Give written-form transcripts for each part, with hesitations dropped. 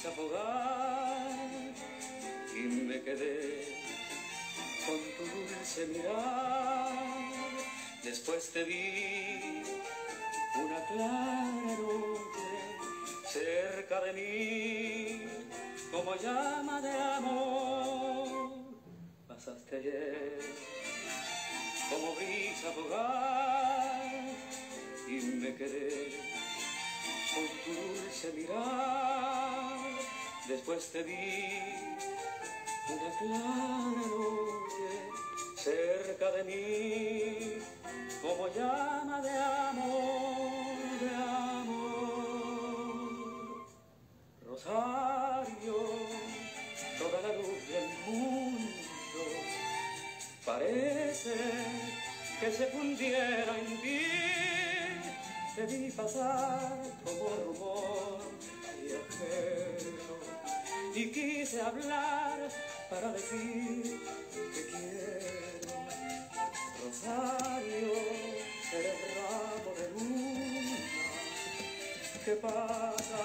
desafogar y me quedé con tu dulce mirar. Después te vi una clara noche cerca de mí, como llama de amor. Pasaste ayer como brisa fugaz y me quedé con tu dulce mirar. Después te vi una clara noche cerca de mí, como llama de amor, de amor. Rosario, toda la luz del mundo parece que se fundiera en ti. Te vi pasar como rumor viajero y quise hablar para decir que quiero. Rosario, eres ramo de luna que pasa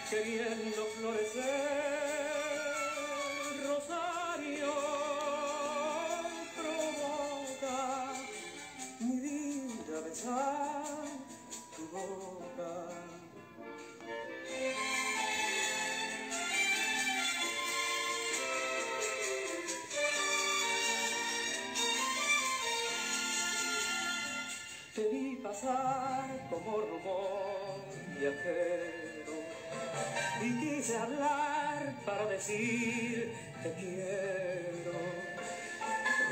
queriendo florecer. Rosario, provoca mi vida besar tu boca. Te vi pasar como rumor viajero y quise hablar para decir te quiero.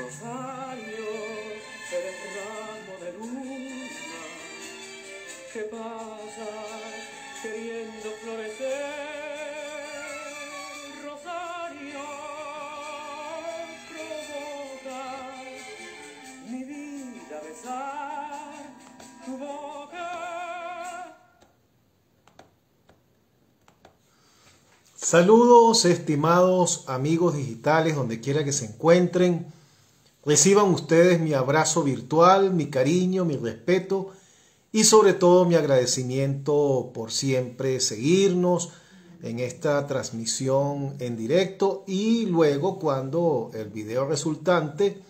Rosario, eres ramo de luna que pasa queriendo florecer. Rosario, provoca mi vida besar tu boca. Saludos, estimados amigos digitales, donde quiera que se encuentren. Reciban ustedes mi abrazo virtual, mi cariño, mi respeto y sobre todo mi agradecimiento por siempre seguirnos en esta transmisión en directo y luego cuando el video resultante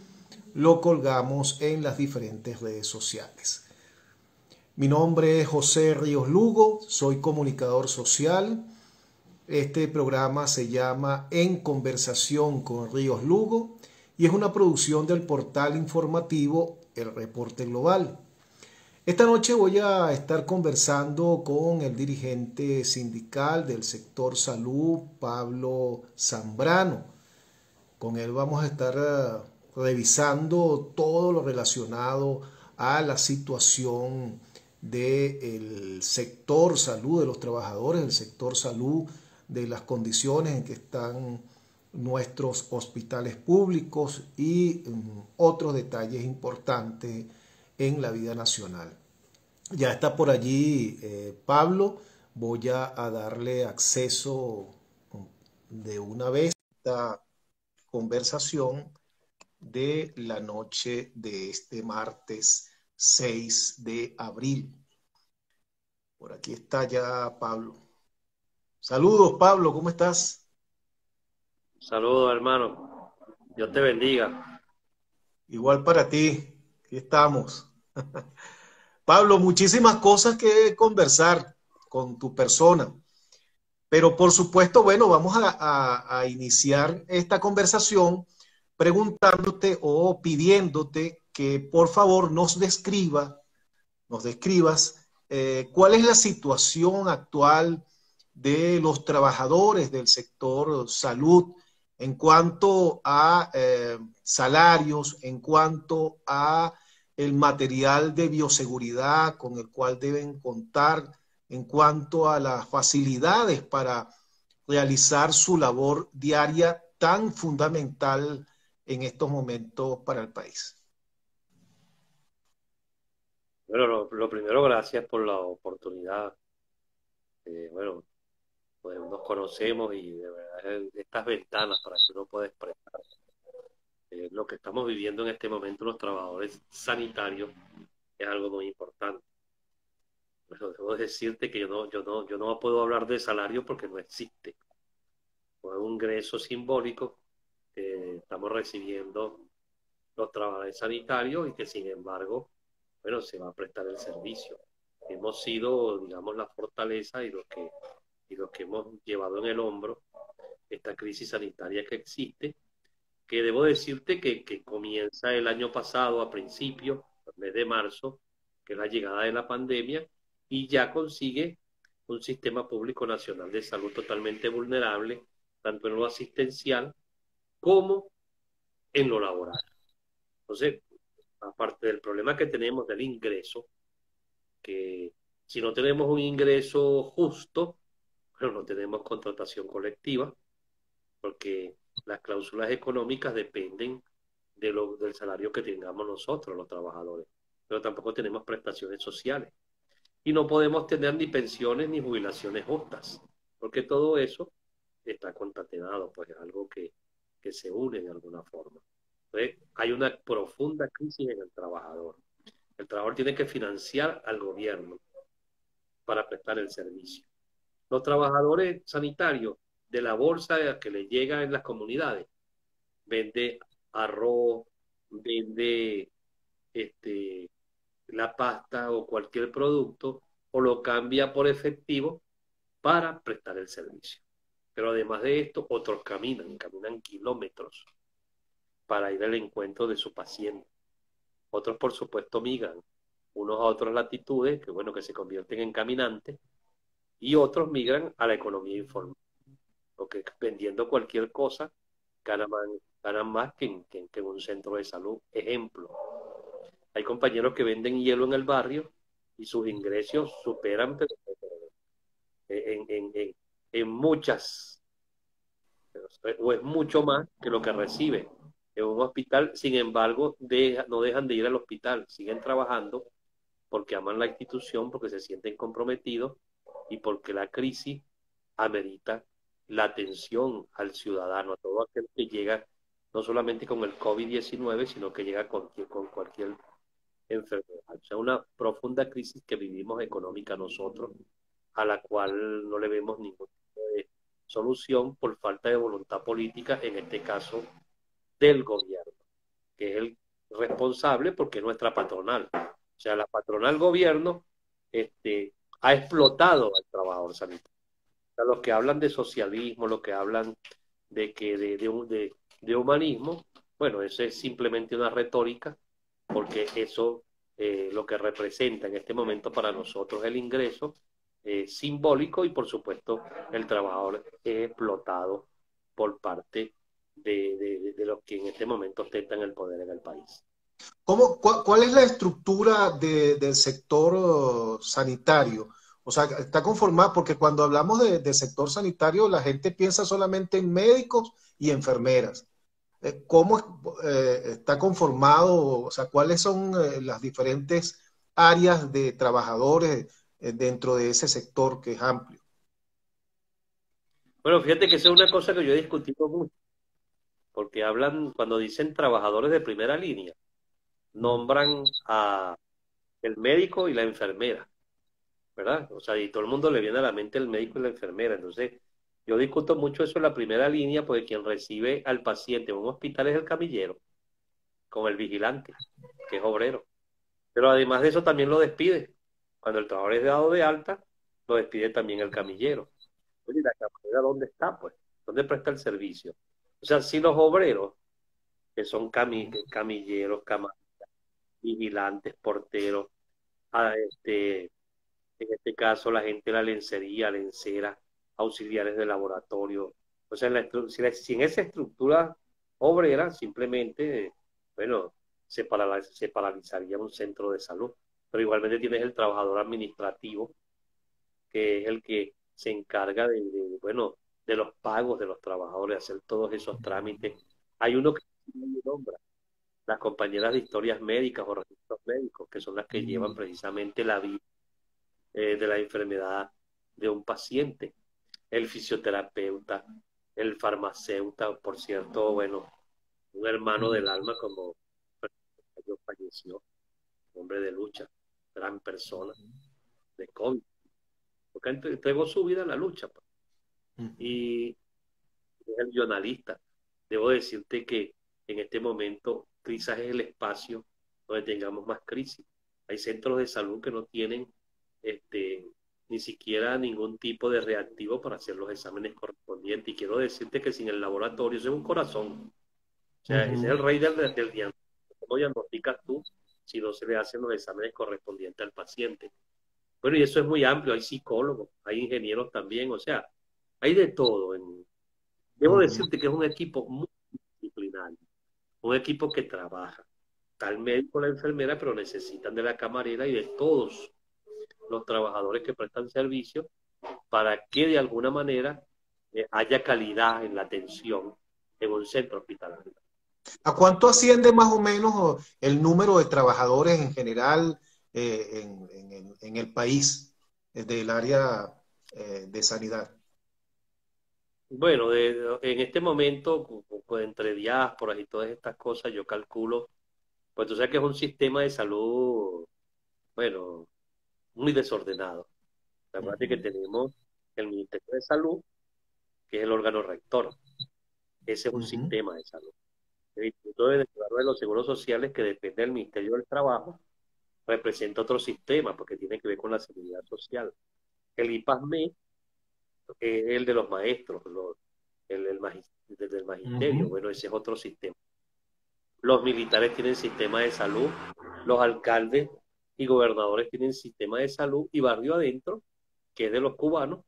lo colgamos en las diferentes redes sociales. Mi nombre es José Ríos Lugo, soy comunicador social. Este programa se llama En Conversación con Ríos Lugo y es una producción del portal informativo El Reporte Global. Esta noche voy a estar conversando con el dirigente sindical del sector salud, Pablo Zambrano. Con él vamos a estar revisando todo lo relacionado a la situación del sector salud, de los trabajadores del sector salud, de las condiciones en que están nuestros hospitales públicos y otros detalles importantes en la vida nacional. Ya está por allí Pablo, voy a darle acceso de una vez a esta conversación de la noche de este martes 6 de abril. Por aquí está ya Pablo. Saludos, Pablo, ¿cómo estás? Saludos, hermano. Dios te bendiga. Igual para ti, aquí estamos. Pablo, muchísimas cosas que conversar con tu persona, pero por supuesto, bueno, vamos a iniciar esta conversación preguntándote o pidiéndote que por favor nos describas cuál es la situación actual de los trabajadores del sector salud en cuanto a salarios, en cuanto a el material de bioseguridad con el cual deben contar, en cuanto a las facilidades para realizar su labor diaria tan fundamental en estos momentos para el país. Bueno, lo primero, gracias por la oportunidad. Bueno, pues nos conocemos y de verdad estas ventanas para que uno pueda expresar lo que estamos viviendo en este momento los trabajadores sanitarios es algo muy importante. Bueno, debo decirte que yo no puedo hablar de salario porque no existe. Es un ingreso simbólico que estamos recibiendo los trabajadores sanitarios y que sin embargo, bueno, se va a prestar el servicio. Hemos sido, digamos, la fortaleza y lo que hemos llevado en el hombro esta crisis sanitaria que existe, que debo decirte que comienza el año pasado, a principios, el mes de marzo, que es la llegada de la pandemia, y ya consigue un sistema público nacional de salud totalmente vulnerable, tanto en lo asistencial como en lo laboral. Entonces, aparte del problema que tenemos del ingreso, que si no tenemos un ingreso justo, bueno, no tenemos contratación colectiva, porque las cláusulas económicas dependen del salario que tengamos nosotros, los trabajadores, pero tampoco tenemos prestaciones sociales. Y no podemos tener ni pensiones ni jubilaciones justas, porque todo eso está concatenado, pues es algo que se une de alguna forma. Entonces, hay una profunda crisis en el trabajador. El trabajador tiene que financiar al gobierno para prestar el servicio. Los trabajadores sanitarios de la bolsa que les llega en las comunidades, vende arroz, vende este, la pasta o cualquier producto, o lo cambia por efectivo para prestar el servicio. Pero además de esto, otros caminan kilómetros para ir al encuentro de su paciente. Otros, por supuesto, migran unos a otras latitudes, que bueno, que se convierten en caminantes, y otros migran a la economía informal, porque vendiendo cualquier cosa ganan más, ganan más que en un centro de salud. Ejemplo, hay compañeros que venden hielo en el barrio y sus ingresos superan en muchas, o es mucho más que lo que recibe en un hospital. Sin embargo, no dejan de ir al hospital, siguen trabajando porque aman la institución, porque se sienten comprometidos y porque la crisis amerita la atención al ciudadano, a todo aquel que llega no solamente con el COVID-19, sino que llega con cualquier enfermedad. O sea, una profunda crisis que vivimos económica nosotros, a la cual no le vemos ningún tipo de solución por falta de voluntad política, en este caso del gobierno, que es el responsable porque es nuestra patronal. O sea, la patronal gobierno ha explotado al trabajador sanitario. O sea, los que hablan de socialismo, los que hablan de humanismo, bueno, eso es simplemente una retórica, porque eso lo que representa en este momento para nosotros el ingreso simbólico y por supuesto el trabajador es explotado por parte de los que en este momento ostentan el poder en el país. ¿Cuál es la estructura del sector sanitario? O sea, está conformado, porque cuando hablamos de sector sanitario, la gente piensa solamente en médicos y enfermeras. ¿Cómo está conformado? O sea, ¿cuáles son las diferentes áreas de trabajadores dentro de ese sector que es amplio? Bueno, fíjate que esa es una cosa que yo he discutido mucho, porque hablan, cuando dicen trabajadores de primera línea, nombran a el médico y la enfermera, ¿verdad? O sea, y todo el mundo le viene a la mente el médico y la enfermera. Entonces, yo discuto mucho eso en la primera línea, porque quien recibe al paciente en un hospital es el camillero, con el vigilante, que es obrero. Pero además de eso también lo despide. Cuando el trabajador es dado de alta, lo despide también el camillero. Oye, ¿la camionera dónde está, pues? ¿Dónde presta el servicio? O sea, si los obreros, que son camilleros, vigilantes, porteros, en este caso la gente de la lencería, lencera, auxiliares de laboratorio, o sea, si en esa estructura obrera, simplemente, bueno, se paralizaría un centro de salud. Pero igualmente tienes el trabajador administrativo, que es el que se encarga bueno, de los pagos de los trabajadores, hacer todos esos trámites. Hay uno que nombra, las compañeras de historias médicas o registros médicos, que son las que llevan precisamente la vida de la enfermedad de un paciente. El fisioterapeuta, el farmacéutico, por cierto, bueno, un hermano del alma como falleció, hombre de lucha, gran persona. de COVID, porque entregó su vida a la lucha, pues. Ujú. Y es el bioanalista. Debo decirte que en este momento quizás es el espacio donde tengamos más crisis. Hay centros de salud que no tienen este, ni siquiera ningún tipo de reactivo para hacer los exámenes correspondientes. Y quiero decirte que sin el laboratorio, eso es un corazón. O sea, ese es Ujú. el rey del diagnóstico. ¿Cómo diagnosticas tú si no se le hacen los exámenes correspondientes al paciente? Bueno, y eso es muy amplio. Hay psicólogos, hay ingenieros también. O sea, hay de todo. Debo Ujú. decirte que es un equipo multidisciplinario, un equipo que trabaja. Está el médico, la enfermera, pero necesitan de la camarera y de todos los trabajadores que prestan servicio para que de alguna manera haya calidad en la atención en un centro hospitalario. ¿A cuánto asciende más o menos el número de trabajadores en general en el país del área de sanidad? Bueno, en este momento, entre diásporas y todas estas cosas, yo calculo, pues tú sabes que es un sistema de salud, bueno, muy desordenado. Acuérdate que Ujú. tenemos el Ministerio de Salud, que es el órgano rector. Ese es un Ujú. sistema de salud. El Instituto de los Seguros Sociales, que depende del Ministerio del Trabajo, representa otro sistema porque tiene que ver con la seguridad social. El IPASME es el de los maestros, desde el magisterio. Ujú. Bueno, ese es otro sistema. Los militares tienen sistema de salud, los alcaldes y gobernadores tienen sistema de salud y barrio adentro, que es de los cubanos,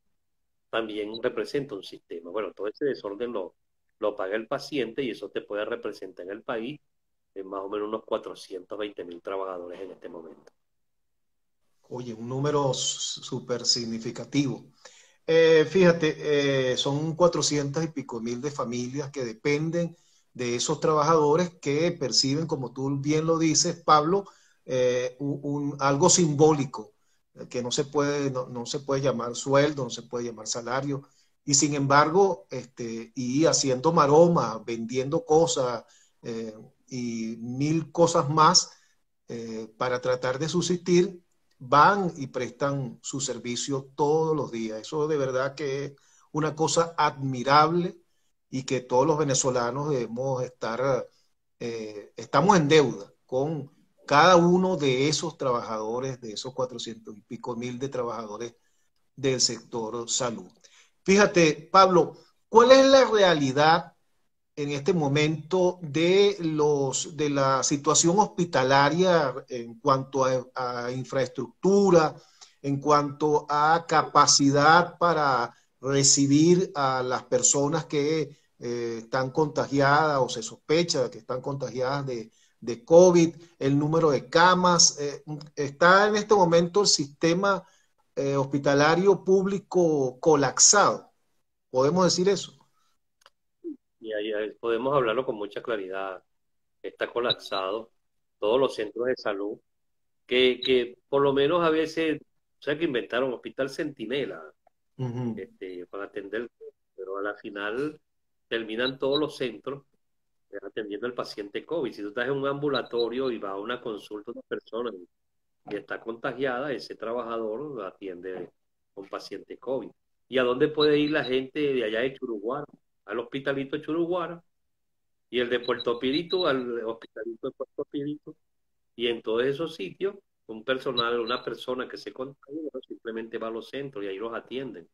también representa un sistema. Bueno, todo ese desorden lo paga el paciente y eso te puede representar en el país en más o menos unos 420.000 trabajadores en este momento. Oye, un número súper significativo. Fíjate, son 400 y pico mil de familias que dependen de esos trabajadores que perciben, como tú bien lo dices, Pablo, algo simbólico, que no se puede llamar sueldo, no se puede llamar salario, y sin embargo, y haciendo maroma, vendiendo cosas eh, y mil cosas más para tratar de subsistir, van y prestan su servicio todos los días. Eso de verdad que es una cosa admirable y que todos los venezolanos debemos estar, estamos en deuda con cada uno de esos trabajadores, de esos 400 y pico mil de trabajadores del sector salud. Fíjate, Pablo, ¿cuál es la realidad en este momento de la situación hospitalaria en cuanto a infraestructura, en cuanto a capacidad para recibir a las personas que están contagiadas o se sospecha que están contagiadas de COVID, el número de camas? Está en este momento el sistema hospitalario público colapsado. ¿Podemos decir eso? Y ahí podemos hablarlo con mucha claridad. Está colapsado todos los centros de salud, que por lo menos a veces, o sea, que inventaron Hospital Centinela Uh -huh. para atender, pero a la final terminan todos los centros atendiendo al paciente COVID. Si tú estás en un ambulatorio y va a una consulta de una persona y está contagiada, ese trabajador atiende a un paciente COVID. ¿Y a dónde puede ir la gente de allá de Churuguara? Al hospitalito de Churuguara y el de Puerto Pirito al hospitalito de Puerto Pirito. Y en todos esos sitios, una persona que se contagia, bueno, simplemente va a los centros y ahí los atienden.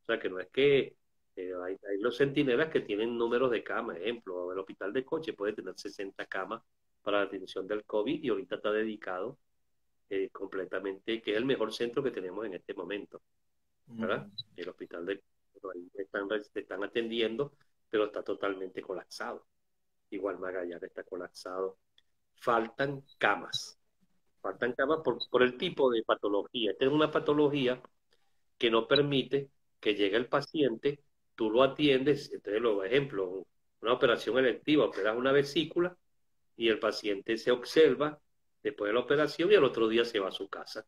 O sea que no es que hay los centinelas que tienen números de camas. Ejemplo, el hospital de Coche puede tener 60 camas para la atención del COVID y ahorita está dedicado completamente, que es el mejor centro que tenemos en este momento, ¿verdad? El hospital de ahí están atendiendo, pero está totalmente colapsado. Igual Magallanes está colapsado. Faltan camas. Faltan camas por el tipo de patología. Esta es una patología que no permite que llegue el paciente, tú lo atiendes, entonces, por ejemplo, una operación electiva, operas una vesícula y el paciente se observa después de la operación y al otro día se va a su casa.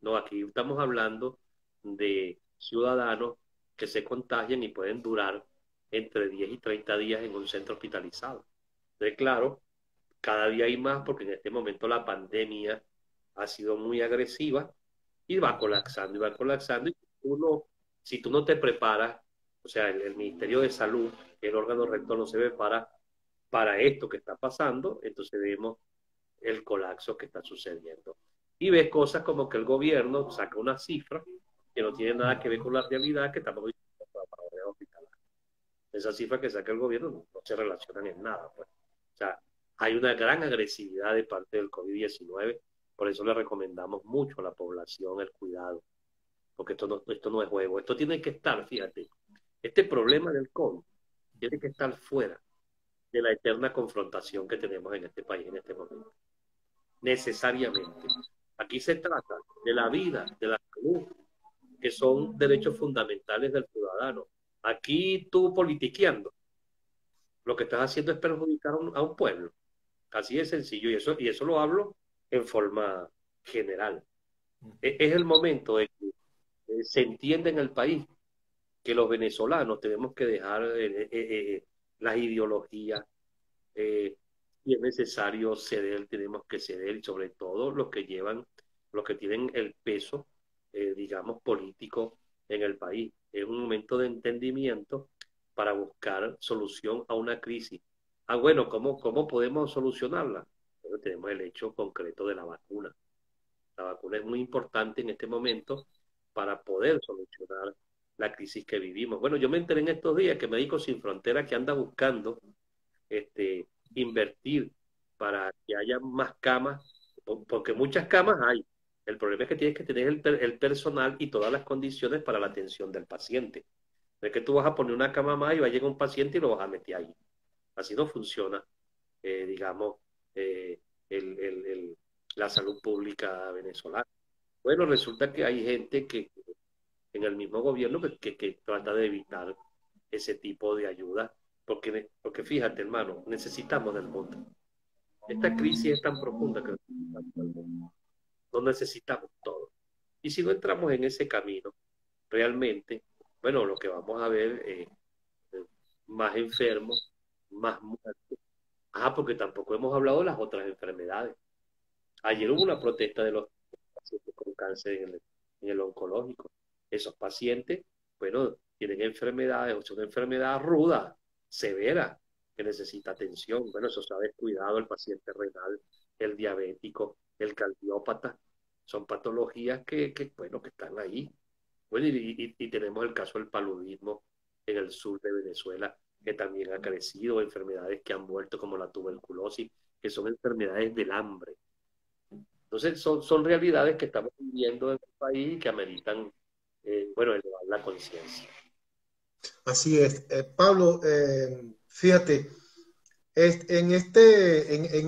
No, aquí estamos hablando de ciudadanos que se contagian y pueden durar entre 10 y 30 días en un centro hospitalizado. Entonces, claro, cada día hay más porque en este momento la pandemia ha sido muy agresiva y va colapsando, y si tú no te preparas, o sea, el Ministerio de Salud, el órgano rector no se prepara para esto que está pasando, entonces vemos el colapso que está sucediendo. Y ves cosas como que el gobierno saca una cifra que no tiene nada que ver con la realidad que estamos viviendo para hospitales. Esas cifras que saca el gobierno no se relacionan en nada, pues. O sea, hay una gran agresividad de parte del COVID-19, por eso le recomendamos mucho a la población el cuidado, porque esto no es juego, esto tiene que estar, fíjate, este problema del COVID tiene que estar fuera de la eterna confrontación que tenemos en este país en este momento, necesariamente. Aquí se trata de la vida, de la salud, que son derechos fundamentales del ciudadano. Aquí tú politiqueando, lo que estás haciendo es perjudicar a un pueblo. Así de sencillo, y eso lo hablo en forma general. Es el momento de que se entienda en el país que los venezolanos tenemos que dejar las ideologías, si es necesario ceder, tenemos que ceder, y sobre todo los que tienen el peso, digamos, político en el país. Es un momento de entendimiento para buscar solución a una crisis. Ah, bueno, ¿cómo podemos solucionarla? Bueno, tenemos el hecho concreto de la vacuna. La vacuna es muy importante en este momento para poder solucionar la crisis que vivimos. Bueno, yo me enteré en estos días que Médicos Sin Fronteras que anda buscando invertir para que haya más camas, porque muchas camas hay. El problema es que tienes que tener el personal y todas las condiciones para la atención del paciente. No es que tú vas a poner una cama más y va a llegar un paciente y lo vas a meter ahí. Así no funciona, digamos, eh, el, el, el, la salud pública venezolana. Bueno, resulta que hay gente que en el mismo gobierno que trata de evitar ese tipo de ayuda, porque fíjate, hermano, necesitamos del mundo. Esta crisis es tan profunda que no necesitamos todo. Y si no entramos en ese camino, realmente, bueno, lo que vamos a ver es más enfermos, más muertes. Ah, porque tampoco hemos hablado de las otras enfermedades. Ayer hubo una protesta de los pacientes con cáncer en el oncológico. Esos pacientes, bueno, tienen enfermedades, o sea, una enfermedad ruda, severa, que necesita atención. Bueno, eso se ha descuidado el paciente renal, el diabético, el cardiópata. Son patologías bueno, que están ahí. Bueno, y tenemos el caso del paludismo en el sur de Venezuela, que también ha crecido, enfermedades que han vuelto como la tuberculosis, que son enfermedades del hambre. Entonces, son realidades que estamos viviendo en el país y que ameritan, bueno, elevar la conciencia. Así es. Pablo, fíjate, en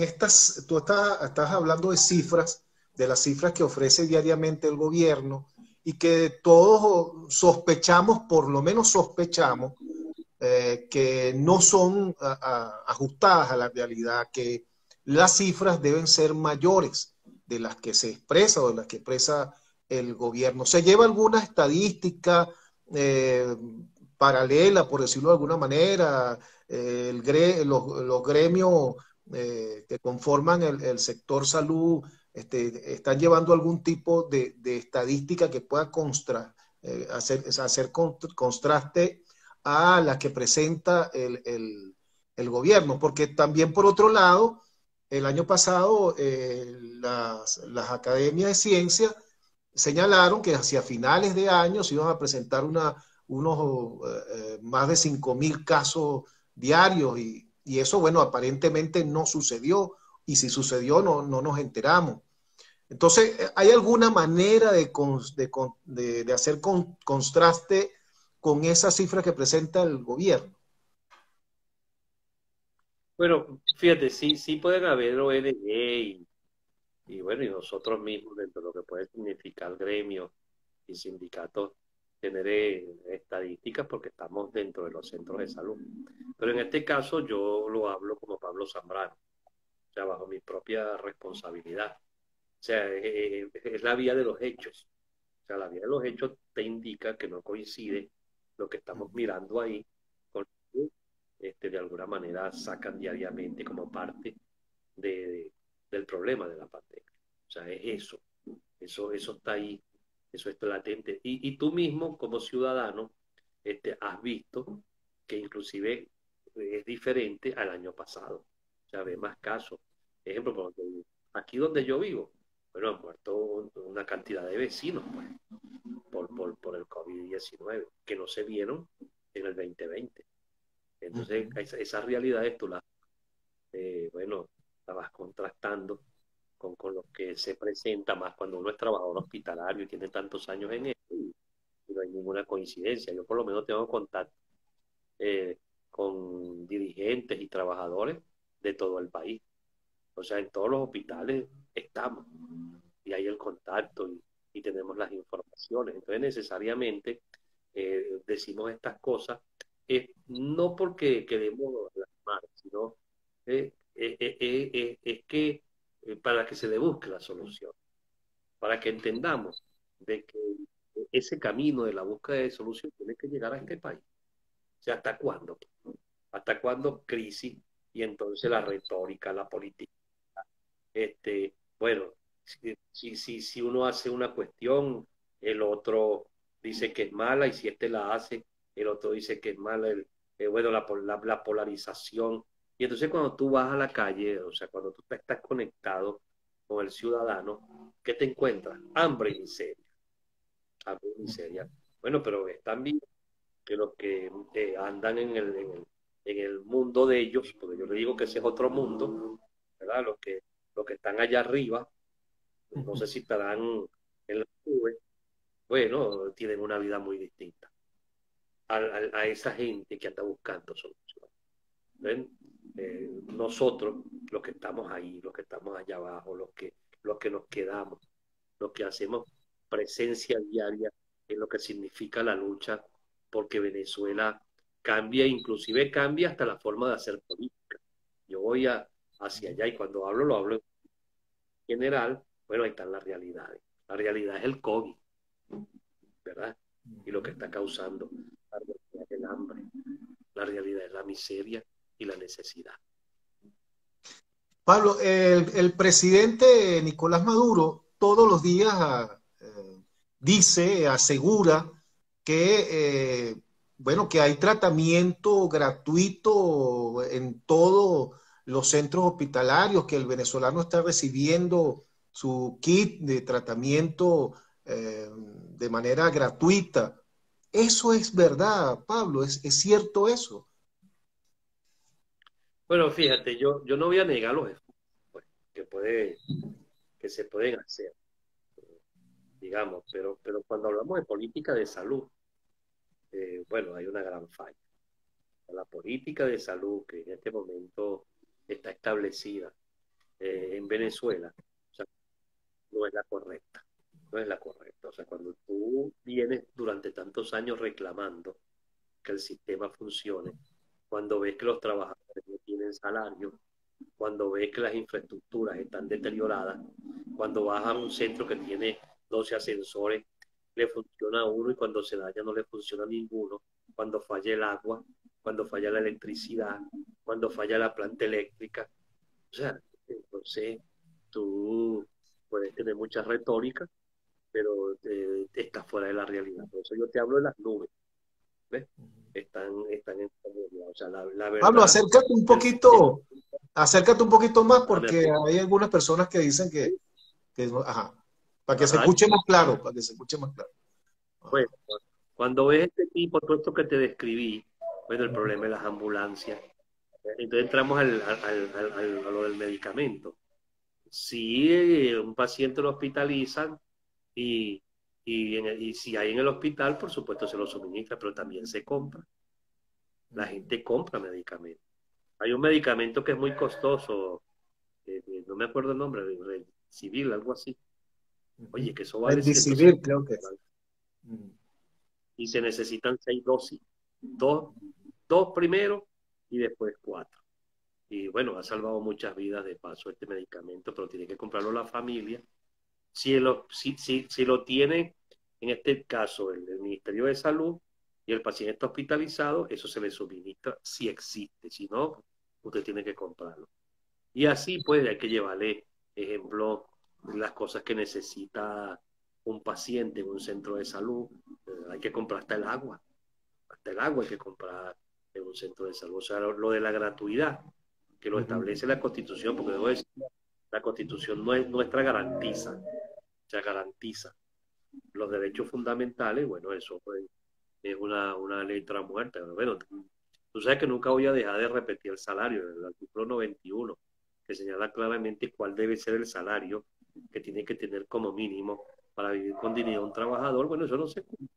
estas, tú estás hablando de cifras, de las cifras que ofrece diariamente el gobierno y que todos sospechamos, por lo menos sospechamos, que no son ajustadas a la realidad, que las cifras deben ser mayores de las que se expresa o de las que expresa el gobierno. Se lleva alguna estadística eh, paralela, por decirlo de alguna manera, los gremios que conforman el sector salud están llevando algún tipo de estadística que pueda hacer contraste a la que presenta el gobierno, porque también por otro lado, el año pasado las academias de ciencia señalaron que hacia finales de año se iban a presentar unos más de 5.000 casos diarios y eso, bueno, aparentemente no sucedió y si sucedió no nos enteramos. Entonces, ¿hay alguna manera de hacer contraste con esa cifra que presenta el gobierno? Bueno, fíjate, sí pueden haber ONG bueno, y nosotros mismos dentro de lo que puede significar gremios y sindicatos tener estadísticas porque estamos dentro de los centros de salud. Pero en este caso yo lo hablo como Pablo Zambrano, o sea, bajo mi propia responsabilidad. O sea, es la vía de los hechos. O sea, la vía de los hechos te indica que no coincide lo que estamos mirando ahí con lo que de alguna manera sacan diariamente como parte del problema de la pandemia. O sea, es eso está ahí. eso es latente. Y tú mismo, como ciudadano, has visto que inclusive es diferente al año pasado. O sea, ve más casos. Ejemplo, aquí donde yo vivo, bueno, han muerto una cantidad de vecinos, pues, por el COVID-19 que no se vieron en el 2020. Entonces, esas realidades tú las, bueno, las vas contrastando con lo que se presenta más cuando uno es trabajador hospitalario y tiene tantos años en esto y no hay ninguna coincidencia. Yo por lo menos tengo contacto eh, con dirigentes y trabajadores de todo el país. O sea, en todos los hospitales estamos y hay el contacto y tenemos las informaciones. Entonces, necesariamente decimos estas cosas no porque queremos alarmar, sino es que para que se le busque la solución, para que entendamos de que ese camino de la búsqueda de solución tiene que llegar a este país. O sea, ¿hasta cuándo? ¿Hasta cuándo crisis? Y entonces la retórica, la política. Bueno, si uno hace una cuestión, el otro dice que es mala, y si este la hace, el otro dice que es mala, bueno, la polarización. Y entonces cuando tú vas a la calle, o sea, cuando tú estás conectado con el ciudadano, ¿qué te encuentras? Hambre y miseria. Hambre y miseria. Bueno, pero es también que los que andan en el mundo de ellos, porque yo le digo que ese es otro mundo, ¿verdad? Los que están allá arriba, no sé si estarán en la nube, bueno, tienen una vida muy distinta a esa gente que anda buscando soluciones. ¿Ven? Nosotros, los que estamos ahí, los que estamos allá abajo, los que nos quedamos, los que hacemos presencia diaria en lo que significa la lucha, porque Venezuela cambia, inclusive cambia hasta la forma de hacer política. Yo voy hacia allá y cuando hablo, lo hablo en general. Bueno, ahí están las realidades. La realidad es el COVID, ¿verdad? Y lo que está causando. La realidad es el hambre. La realidad es la miseria y la necesidad. Pablo, el presidente Nicolás Maduro todos los días dice, asegura que, bueno, que hay tratamiento gratuito en todos los centros hospitalarios, que el venezolano está recibiendo su kit de tratamiento de manera gratuita. Eso es verdad, Pablo, es cierto eso. Bueno, fíjate, yo no voy a negar los esfuerzos pues, que se pueden hacer, digamos, pero cuando hablamos de política de salud, bueno, hay una gran falla. La política de salud que en este momento está establecida en Venezuela, o sea, no es la correcta, no es la correcta. O sea, cuando tú vienes durante tantos años reclamando que el sistema funcione, cuando ves que los trabajadores no tienen salario, cuando ves que las infraestructuras están deterioradas, cuando vas a un centro que tiene 12 ascensores, le funciona a uno y cuando se daña no le funciona a ninguno, cuando falla el agua, cuando falla la electricidad, cuando falla la planta eléctrica. O sea, entonces tú puedes tener mucha retórica, pero estás fuera de la realidad. Por eso yo te hablo de las nubes, ¿ves? Están en realidad. O sea, la Pablo, verdad del sistema. acércate un poquito más Ah, me porque acerco. hay algunas personas que dicen ajá, para que se Ajá. escuche más claro, para que se escuche más claro. Bueno, Ajá. cuando ves este tipo, todo esto que te describí, bueno, el problema es las ambulancias. Entonces entramos a lo del medicamento. Si un paciente lo hospitalizan y, y si hay en el hospital, por supuesto se lo suministra, pero también se compra. La gente compra medicamentos. Hay un medicamento que es muy costoso, no me acuerdo el nombre, civil, algo así. Oye, que eso vale Remdesivir, 150 creo que es. y se necesitan 6 dosis. Dos primero y después 4. Y bueno, ha salvado muchas vidas de paso este medicamento, pero tiene que comprarlo la familia. Si lo tiene, en este caso, el Ministerio de Salud y el paciente está hospitalizado, eso se le suministra si existe. Si no, usted tiene que comprarlo. Y así, pues, hay que llevarle, ejemplo, las cosas que necesita. un paciente en un centro de salud, hay que comprar hasta el agua hay que comprar en un centro de salud. O sea, lo de la gratuidad, que lo Ujú, establece la Constitución, porque debo decir, la Constitución no es nuestra garantiza, o sea, garantiza los derechos fundamentales. Bueno, eso pues, es una letra muerta. Pero bueno, tú sabes que nunca voy a dejar de repetir el salario, el artículo 91, que señala claramente cuál debe ser el salario que tiene que tener como mínimo para vivir con dignidad un trabajador. Bueno, eso no se cumple.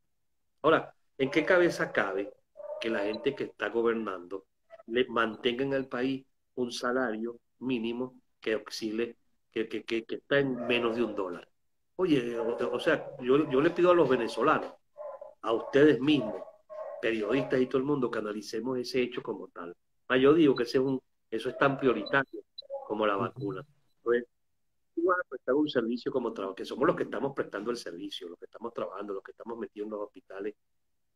Ahora, ¿en qué cabeza cabe que la gente que está gobernando le mantenga en el país un salario mínimo que oscile, que está en menos de $1? Oye, o sea, yo le pido a los venezolanos, a ustedes mismos, periodistas y todo el mundo, que analicemos ese hecho como tal. Yo digo que eso es tan prioritario como la ujú, vacuna. Pues, tú vas a prestar un servicio como trabajo, que somos los que estamos prestando el servicio, los que estamos trabajando, los que estamos metidos en los hospitales.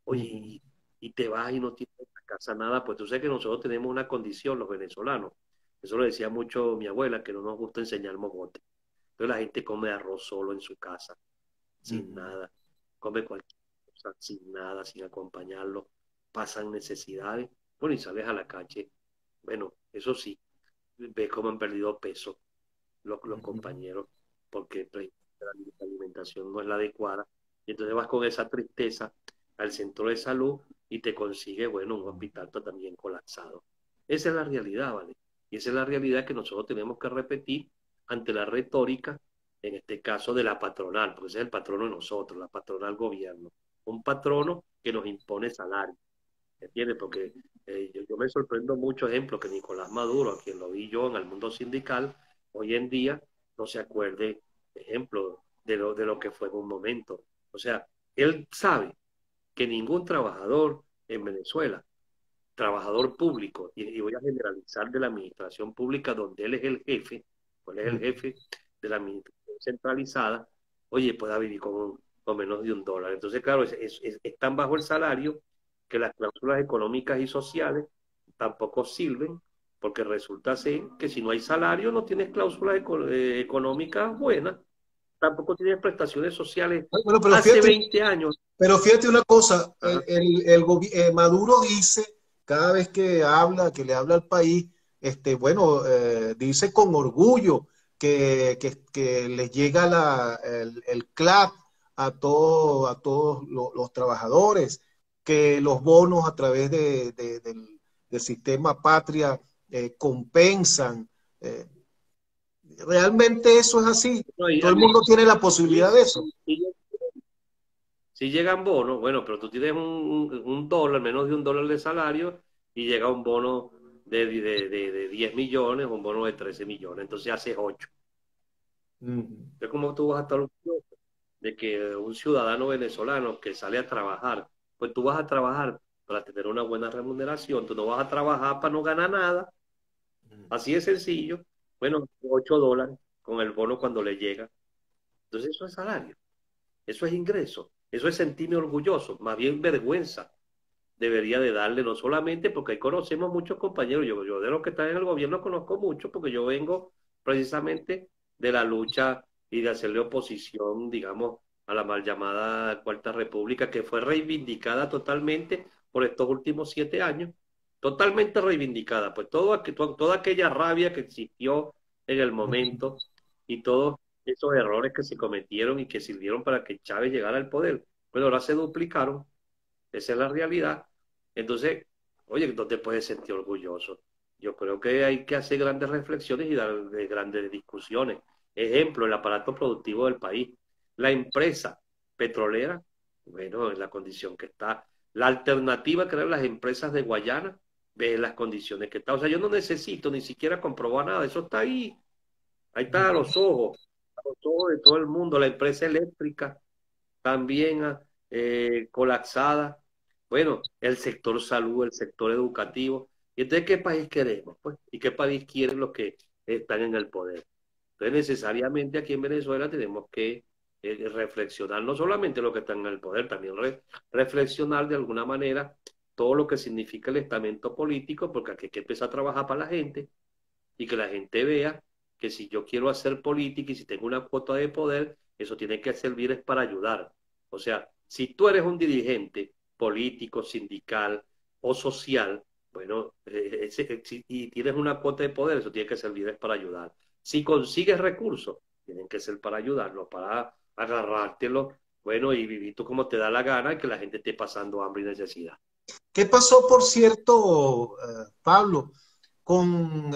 Oye, ujú, y te vas y no tienes en la casa nada, pues tú sabes que nosotros tenemos una condición, los venezolanos. Eso lo decía mucho mi abuela, que no nos gusta enseñar mogote. Entonces la gente come arroz solo en su casa, sin ujú, nada, come cualquier cosa, sin nada, sin acompañarlo, pasan necesidades. Bueno, y sales a la calle, bueno, eso sí, ves cómo han perdido peso los ujú, compañeros, porque pues, la alimentación no es la adecuada. Y entonces vas con esa tristeza al centro de salud y te consigue, bueno, un hospital también colapsado. Esa es la realidad, ¿vale? Y esa es la realidad que nosotros tenemos que repetir ante la retórica, en este caso de la patronal, porque ese es el patrono de nosotros, la patronal gobierno. Un patrono que nos impone salario, ¿entiendes? Porque yo me sorprendo mucho, ejemplo, que Nicolás Maduro, a quien lo vi yo en el mundo sindical, hoy en día no se acuerde, ejemplo, de lo que fue en un momento. O sea, él sabe que ningún trabajador en Venezuela, trabajador público, y voy a generalizar de la administración pública donde él es el jefe, pues él es el ujú. jefe de la administración centralizada, oye, pueda vivir con menos de $1. Entonces, claro, es tan bajo el salario que las cláusulas económicas y sociales tampoco sirven, porque resulta ser que si no hay salario, no tienes cláusulas económicas buenas, tampoco tienes prestaciones sociales. Bueno, Hace 20 años, pero fíjate una cosa, ajá, Maduro dice, cada vez que habla, que le habla al país, bueno, dice con orgullo que les llega el CLAP a todos los trabajadores, que los bonos a través del sistema Patria compensan. eh, Realmente eso es así. no, Todo el mundo tiene la sí, posibilidad de eso. si llegan bonos, bueno, pero tú tienes un dólar, menos de $1 de salario, y llega un bono de 10 millones, un bono de 13 millones, entonces haces 8. Ujú. Entonces, ¿cómo tú vas a estar orgulloso de que un ciudadano venezolano que sale a trabajar, pues tú vas a trabajar para tener una buena remuneración, tú no vas a trabajar para no ganar nada, así de sencillo, bueno, $8 con el bono cuando le llega, entonces eso es salario, eso es ingreso, eso es sentirme orgulloso, más bien vergüenza debería de darle, no solamente porque ahí conocemos muchos compañeros, yo de los que están en el gobierno conozco mucho, porque yo vengo precisamente de la lucha y de hacerle oposición, digamos, a la mal llamada Cuarta República, que fue reivindicada totalmente por estos últimos 7 años, totalmente reivindicada, pues toda aquella rabia que existió en el momento y todos esos errores que se cometieron y que sirvieron para que Chávez llegara al poder, pues ahora se duplicaron. Esa es la realidad. Entonces, oye, no te puedes sentir orgulloso. Yo creo que hay que hacer grandes reflexiones y dar grandes discusiones. Ejemplo, el aparato productivo del país. La empresa petrolera, bueno, en la condición que está. La alternativa que eran las empresas de Guayana, ve las condiciones que está. O sea, yo no necesito ni siquiera comprobar nada. Eso está ahí. Ahí está a los ojos de todo el mundo. La empresa eléctrica también colapsada. Bueno, el sector salud, el sector educativo. ¿Y entonces qué país queremos? Pues, ¿y qué país quieren los que están en el poder? Entonces, necesariamente aquí en Venezuela tenemos que reflexionar, no solamente los que están en el poder, también reflexionar de alguna manera todo lo que significa el estamento político, porque aquí hay que empezar a trabajar para la gente y que la gente vea que si yo quiero hacer política y si tengo una cuota de poder, eso tiene que servir es para ayudar. O sea, si tú eres un dirigente político, sindical o social, bueno, y tienes una cuota de poder, eso tiene que servir es para ayudar. Si consigues recursos, tienen que ser para ayudarlo, para agarrártelo, bueno, y vivir tú como te da la gana y que la gente esté pasando hambre y necesidad. ¿Qué pasó, por cierto, Pablo, con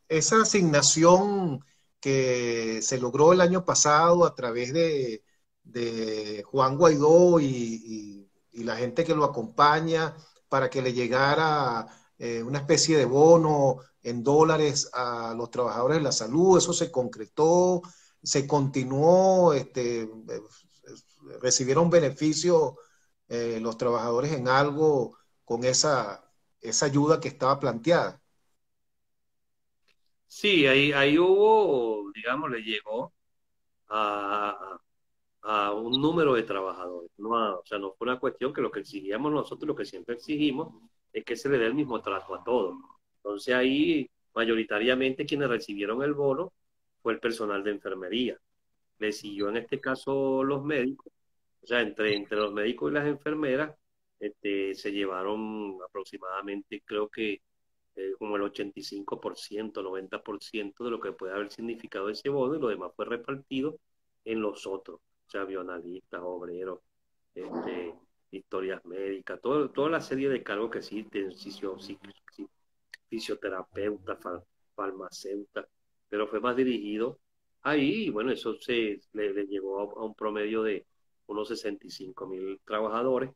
esa asignación que se logró el año pasado a través de Juan Guaidó y la gente que lo acompaña para que le llegara una especie de bono en dólares a los trabajadores de la salud? Eso se concretó, se continuó, recibieron beneficios los trabajadores en algo con esa ayuda que estaba planteada. Sí, ahí hubo, digamos, le llegó a, a un número de trabajadores. O sea, no fue una cuestión que lo que exigíamos nosotros, lo que siempre exigimos, es que se le dé el mismo trato a todos. Entonces ahí, mayoritariamente, quienes recibieron el bono fue el personal de enfermería. Le siguió en este caso los médicos, o sea, entre los médicos y las enfermeras, se llevaron aproximadamente, creo que como el 85%, 90% de lo que puede haber significado ese bono, y lo demás fue repartido en los otros, o sea, avionalistas, obreros, este, historias médicas, toda la serie de cargos que existen, fisioterapeuta, farmacéutica, pero fue más dirigido ahí, y bueno, eso le llevó a un promedio de unos 65.000 trabajadores.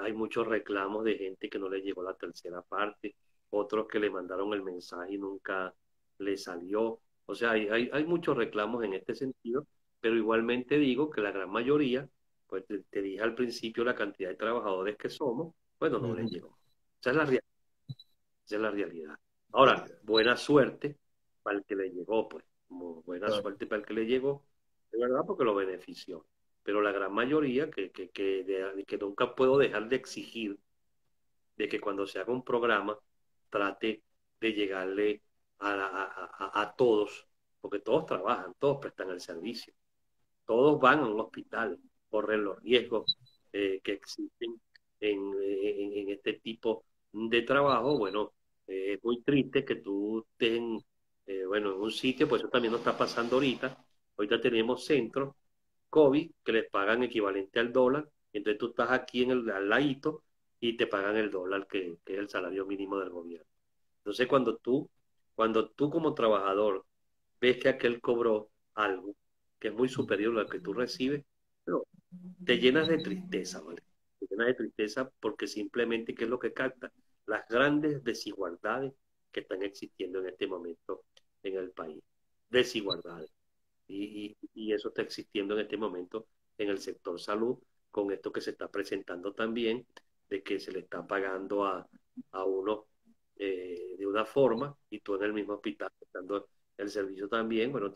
Hay muchos reclamos de gente que no le llegó la tercera parte, otros que le mandaron el mensaje y nunca le salió. O sea, hay muchos reclamos en este sentido, pero igualmente digo que la gran mayoría, pues te dije al principio la cantidad de trabajadores que somos, bueno, no les llegó. Esa es la realidad. Esa es la realidad. Ahora, buena suerte para el que le llegó, pues. Como buena suerte para el que le llegó, de verdad, porque lo benefició. Pero la gran mayoría, que nunca puedo dejar de exigir de que cuando se haga un programa, trate de llegarle a todos, porque todos trabajan, todos prestan el servicio, todos van a un hospital, corren los riesgos que existen en este tipo de trabajo. Bueno, es muy triste que tú estés bueno, en un sitio, pues eso también nos está pasando ahorita. Ahorita tenemos centros COVID que les pagan equivalente al dólar, y entonces tú estás aquí al ladito y te pagan el dólar, que es el salario mínimo del gobierno. Entonces, cuando tú como trabajador ves que aquel cobró algo que es muy superior a lo que tú recibes, pero te llenas de tristeza, ¿vale? Te llenas de tristeza porque simplemente, ¿qué es lo que capta? Las grandes desigualdades que están existiendo en este momento en el país. Desigualdades. Y eso está existiendo en este momento en el sector salud, con esto que se está presentando también, de que se le está pagando a uno de una forma, y tú en el mismo hospital dando el servicio también. Bueno,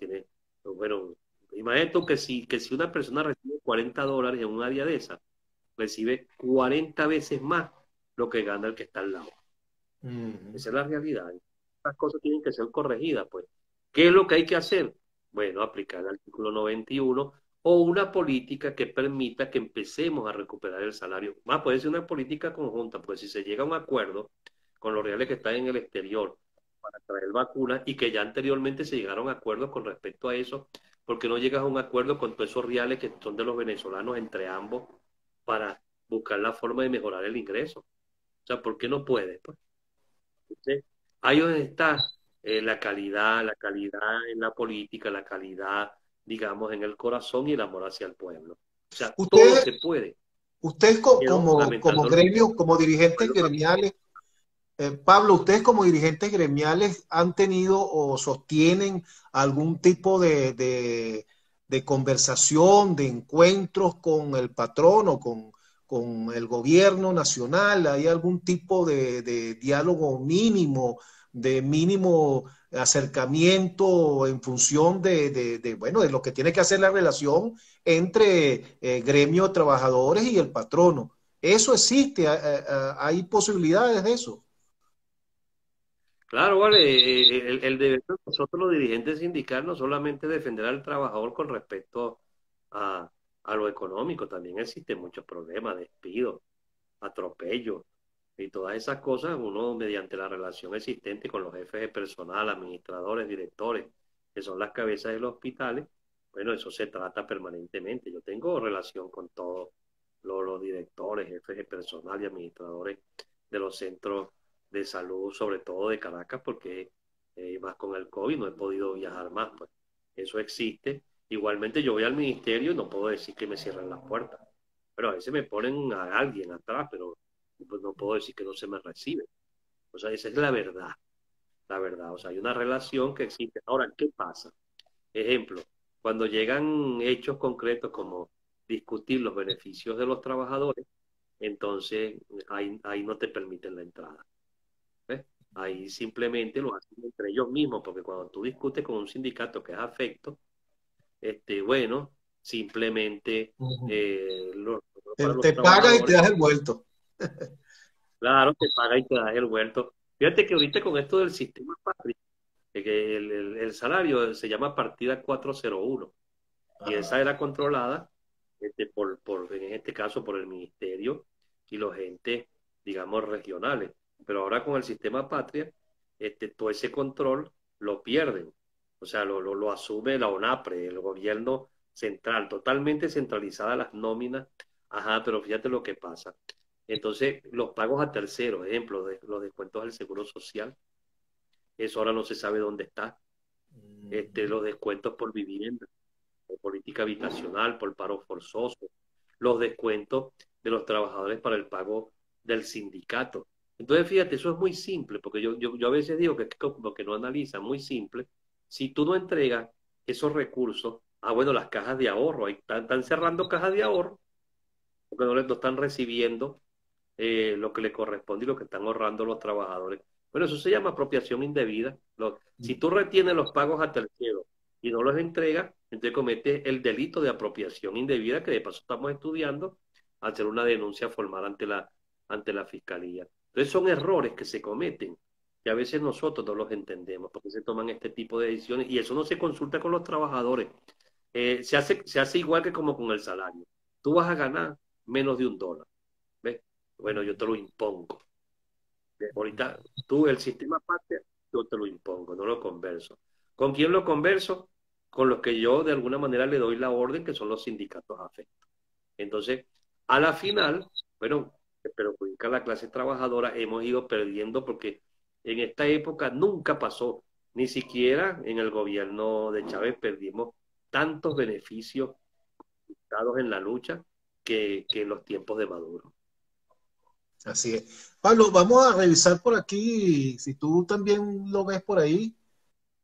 bueno, imagínate tú que si una persona recibe $40 en un área de esa, recibe 40 veces más lo que gana el que está al lado. Esa es la realidad. Estas cosas tienen que ser corregidas, pues. ¿Qué es lo que hay que hacer? Bueno, aplicar el artículo 91 o una política que permita que empecemos a recuperar el salario. Puede ser una política conjunta, pues si se llega a un acuerdo con los reales que están en el exterior para traer vacunas, y que ya anteriormente se llegaron a acuerdos con respecto a eso, porque no llegas a un acuerdo con todos esos reales que son de los venezolanos entre ambos para buscar la forma de mejorar el ingreso? O sea, ¿por qué no puedes? Pues, entonces, ahí donde está la calidad en la política, la calidad, digamos, en el corazón y el amor hacia el pueblo. O sea, todo Ustedes, se puede, ustedes pero como lamentándolo, gremio, como dirigentes gremiales, Pablo, ustedes como dirigentes gremiales han tenido o sostienen algún tipo de conversación, de encuentros con el patrón o con el gobierno nacional. ¿Hay algún tipo de diálogo mínimo, de mínimo acercamiento en función bueno, de lo que tiene que hacer la relación entre gremio de trabajadores y el patrono? ¿Eso existe? ¿Hay posibilidades de eso? Claro, vale, el deber de nosotros los dirigentes sindicales no solamente defender al trabajador con respecto a, a lo económico, también existen muchos problemas, despidos, atropellos y todas esas cosas, uno mediante la relación existente con los jefes de personal, administradores, directores, que son las cabezas de los hospitales, bueno, eso se trata permanentemente. Yo tengo relación con todos los directores, jefes de personal y administradores de los centros de salud, sobre todo de Caracas, porque más con el COVID no he podido viajar más, pues eso existe. Igualmente yo voy al ministerio y no puedo decir que me cierren las puertas, pero a veces me ponen a alguien atrás, pero pues no puedo decir que no se me recibe. O sea, esa es la verdad. O sea, hay una relación que existe. Ahora, ¿qué pasa? Ejemplo, cuando llegan hechos concretos como discutir los beneficios de los trabajadores, entonces ahí no te permiten la entrada. ¿Ves? Ahí simplemente lo hacen entre ellos mismos, porque cuando tú discutes con un sindicato que es afecto, bueno, simplemente Ujú. para los Te paga y te trabajadores, das el vuelto. claro, te paga y te das el vuelto. Fíjate que ahorita con esto del sistema patria, que el salario se llama partida 401 y esa Ajá. era controlada en este caso por el ministerio y los entes, digamos, regionales. Pero ahora con el sistema patria, todo ese control lo pierden. O sea, lo asume la ONAPRE, el gobierno central, totalmente centralizada las nóminas. Ajá, pero fíjate lo que pasa. Entonces, los pagos a terceros, ejemplo, los descuentos del Seguro Social, eso ahora no se sabe dónde está. Ujú. Los descuentos por vivienda, por política habitacional, por paro forzoso, los descuentos de los trabajadores para el pago del sindicato. Entonces, fíjate, eso es muy simple, porque yo a veces digo que es como que no analiza, muy simple. Si tú no entregas esos recursos, bueno, las cajas de ahorro, ahí están cerrando cajas de ahorro, porque no están recibiendo lo que le corresponde y lo que están ahorrando los trabajadores. Bueno, eso se llama apropiación indebida. Si tú retienes los pagos a terceros y no los entregas, entonces cometes el delito de apropiación indebida, que de paso estamos estudiando, hacer una denuncia formal ante la fiscalía. Entonces son errores que se cometen, que a veces nosotros no los entendemos, porque se toman este tipo de decisiones y eso no se consulta con los trabajadores. Se hace igual que como con el salario. Tú vas a ganar menos de $1. ¿Ves? Bueno, yo te lo impongo. Ahorita tú, el sistema patria, yo te lo impongo, no lo converso. ¿Con quién lo converso? Con los que yo de alguna manera le doy la orden, que son los sindicatos afectos. Entonces, a la final, bueno, se perjudica a la clase trabajadora, hemos ido perdiendo porque en esta época nunca pasó, ni siquiera en el gobierno de Chávez perdimos tantos beneficios dados en la lucha que en los tiempos de Maduro. Así es. Pablo, vamos a revisar por aquí, si tú también lo ves por ahí,